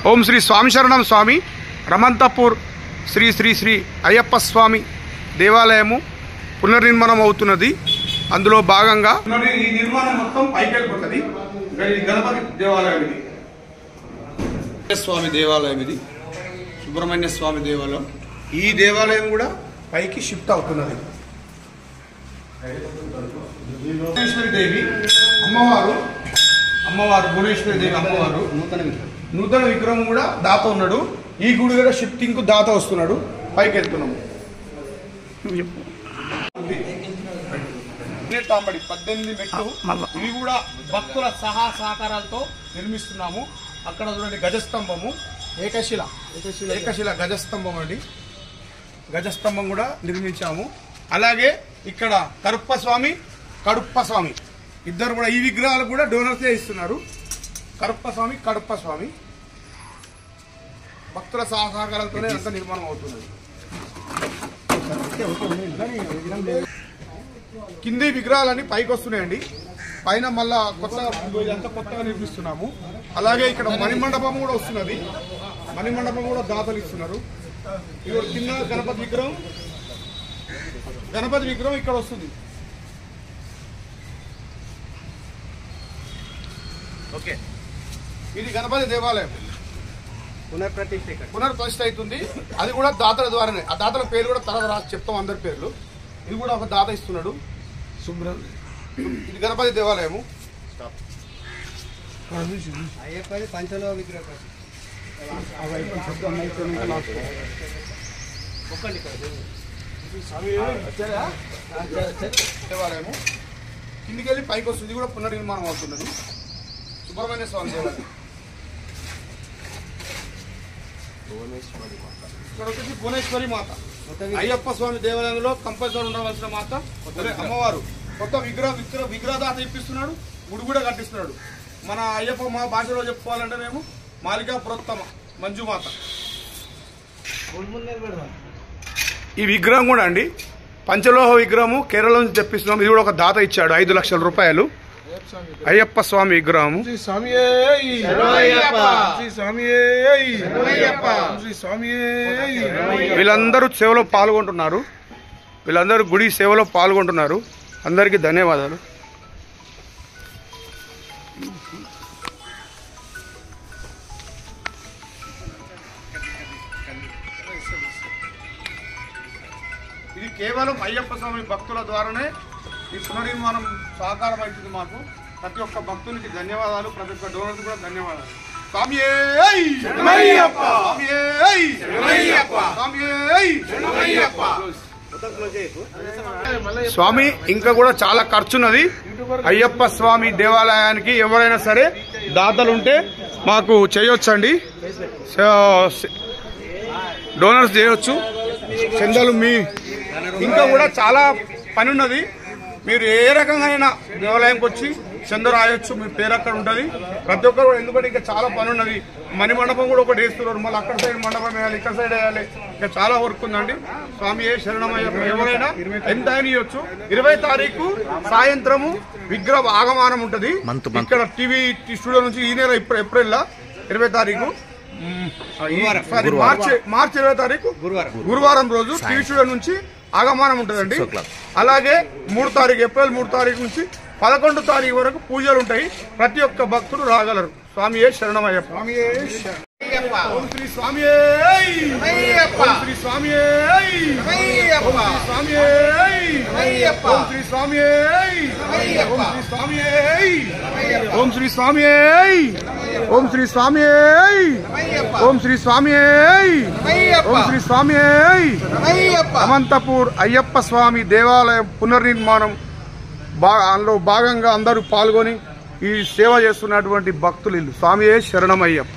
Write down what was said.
ఓం శ్రీ స్వామి శరణం స్వామి రమంతపూర్ శ్రీ శ్రీ శ్రీ అయ్యప్ప స్వామి దేవాలయము పునర్నిర్మాణం అవుతున్నది. అందులో భాగంగా ఈ నిర్మాణం మొత్తం పైకి వెళ్ళిపోతుంది. గణపతి దేవాలయం ఇది, స్వామి దేవాలయం ఇది, సుబ్రహ్మణ్య స్వామి దేవాలయం. ఈ దేవాలయం కూడా పైకి షిఫ్ట్ అవుతున్నది. భువనేశ్వరి దేవి అమ్మవారు భువనేశ్వరి దేవి అమ్మవారు నూతన విగ్రహం కూడా దాత ఉన్నాడు. ఈ గుడి కూడా షిఫ్టింగ్ కు దాత వస్తున్నాడు. పైకి వెళ్తున్నాము. 18 మెట్లు ఇవి కూడా భక్తుల సహకారాలతో నిర్మిస్తున్నాము. అక్కడ చూడండి గజస్తంభము, ఏకశిల గజస్తంభం అండి. గజస్తంభం కూడా నిర్మించాము. అలాగే ఇక్కడ కరుప్ప స్వామి, కడుప్ప స్వామి ఇద్దరు కూడా ఈ విగ్రహాలు కూడా డోనర్సే ఇస్తున్నారు. కరుప్ప స్వామి భక్తుల సహకారాలతోనే అంత నిర్మాణం అవుతున్నది. కింది విగ్రహాలన్నీ పైకి వస్తున్నాయండి. పైన మళ్ళా కొత్తగా నిర్మిస్తున్నాము. అలాగే ఇక్కడ మణిమండపం కూడా వస్తున్నది. మణిమండపం కూడా దాతలు ఇస్తున్నారు. ఇక్కడ కింద గణపతి విగ్రహం ఇక్కడ వస్తుంది. ఓకే, ఇది గణపతి దేవాలయం పునర్ప్రతిష్ఠ అవుతుంది. అది కూడా దాతల ద్వారానే. ఆ దాతల పేరు కూడా తర్వాత రాసి చెప్తాం, అందరి పేర్లు. ఇది కూడా ఒక దాత ఇస్తున్నాడు. ఇది గణపతి దేవాలయము. పంచలోహ విగ్రహం దేవాలయము కిందికి వెళ్ళి పైకి వస్తుంది. ఇది కూడా పునర్నిర్మాణం అవుతున్నది. సుబ్రహ్మణ్య స్వామి దేవాలయం. ఇక్కడ వచ్చేసి భువనేశ్వరి మాత. అయ్యప్ప స్వామి దేవాలయంలో కంపల్సరీ ఉండవలసిన మాత అమ్మవారు. కొత్త విగ్రహదాత ఇప్పిస్తున్నాడు. గుడి కూడా కట్టిస్తున్నాడు. మన అయ్యప్ప మా భాషలో చెప్పుకోవాలంటే మేము మాలికా పురోత్తమ మంజుమాత. ఈ విగ్రహం కూడా అండి పంచలోహ విగ్రహము కేరళ నుంచి తెప్పిస్తున్నాం. ఇది కూడా ఒక దాత ఇచ్చాడు 5 లక్షల రూపాయలు. అయ్యప్ప స్వామి విగ్రహము. వీళ్ళందరూ సేవలో పాల్గొంటున్నారు. వీళ్ళందరూ గుడి సేవలో పాల్గొంటున్నారు. అందరికీ ధన్యవాదాలు. ఇది కేవలం అయ్యప్ప స్వామి భక్తుల ద్వారానే ఈ పునర్నిర్మాణం సహకారం అవుతుంది మాకు. ప్రతి ఒక్క భక్తునికి ధన్యవాదాలు. ప్రతి ఒక్క డోనర్కి కూడా ధన్యవాదాలు. స్వామి ఇంకా కూడా చాలా ఖర్చున్నది. అయ్యప్ప స్వామి దేవాలయానికి ఎవరైనా సరే దాతలుంటే మాకు చేయొచ్చండి. డోనర్స్ చేయొచ్చు. చందాలు మీ ఇంకా కూడా చాలా పని ఉన్నది. మీరు ఏ రకంగా దేవాలయంకి వచ్చి చంద రాయొచ్చు. మీ పేరు అక్కడ ఉంటుంది. ప్రతి ఒక్కరు ఎందుకంటే ఇంకా చాలా పని ఉన్నది. మణి మండపం కూడా ఒకటి వేస్తున్నారు. మళ్ళీ అక్కడ సైడ్ మండపం వేయాలి, ఇక్కడ సైడ్ వేయాలి. ఇంకా చాలా వర్క్ ఉందండి. స్వామి శరణమయ్యప్ప. ఎవరైనా ఎంత అయినా ఇవ్వచ్చు. 20 తారీఖు సాయంత్రము విగ్రహ ఆగమనం ఉంటుంది. ఇక్కడ టీవీ స్టూడియో నుంచి ఈ నెల ఏప్రిల్ 20 తారీఖు మార్చి 20 తారీఖు గురువారం రోజు టీవీ స్టూడియో నుంచి ఆగమనం ఉంటుందండి. అలాగే 3 తారీఖు ఏప్రిల్ 3 తారీఖు నుంచి 11 తారీఖు వరకు పూజలు ఉంటాయి. ప్రతి ఒక్క భక్తుడు రాగలరు. స్వామి శరణమయ్యప్ప. ఓం శ్రీ స్వామి ఓం శ్రీ స్వామి ఓం శ్రీ స్వామి ఓం శ్రీ స్వామి ఓం శ్రీ స్వామి ఓం శ్రీ స్వామి ఓం శ్రీ స్వామి రమంతపూర్ అయ్యప్ప స్వామి దేవాలయం పునర్నిర్మాణం అందులో భాగంగా అందరూ పాల్గొని ఈ సేవ చేస్తున్నటువంటి భక్తులు. స్వామి శరణమయ్యప్ప.